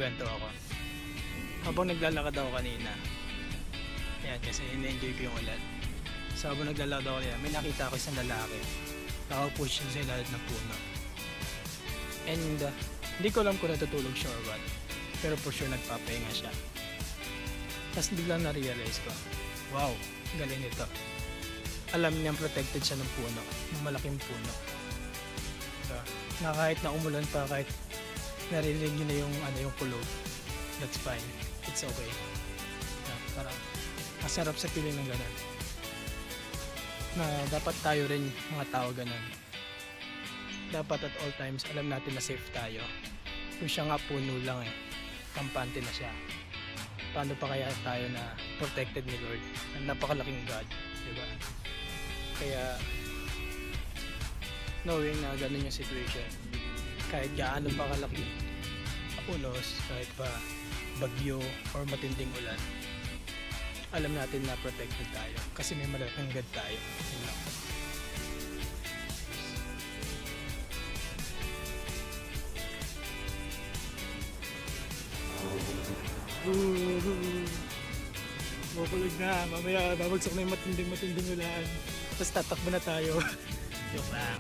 magkukwento ako. Habang naglalakad ako kanina, ayan kasi in-enjoy ko yung ulan. So habang naglalakad ako kanina, may nakita ako isang lalaki. Nakaupo siya sa ilalim ng puno. And hindi ko alam kung natutulog siya or what. Pero for sure nagpapahinga siya. Tapos biglang na-realize ko, wow, galing nito. Alam niyang protected siya ng puno, ng malaking puno. So, na kahit na umulan pa, kahit narinig niyo na yung kulog, that's fine. It's okay. Parang masarap sa feeling ng ganun. Na dapat tayo rin mga tao ganun. Dapat at all times alam natin na safe tayo. Kung siya nga puno lang kampante na siya. Paano pa kaya tayo na protected ni Lord? Ang napakalaking God, di ba? Kaya knowing na ganun yung situation, kahit gaano pa kalaki unos, kahit pa bagyo or matinding ulan, alam natin na protected tayo kasi may malaking God tayo. Yun lang. Makulig na, mamaya babagsak na yung matinding ulan, tapos tatakbo na tayo. Joke lang.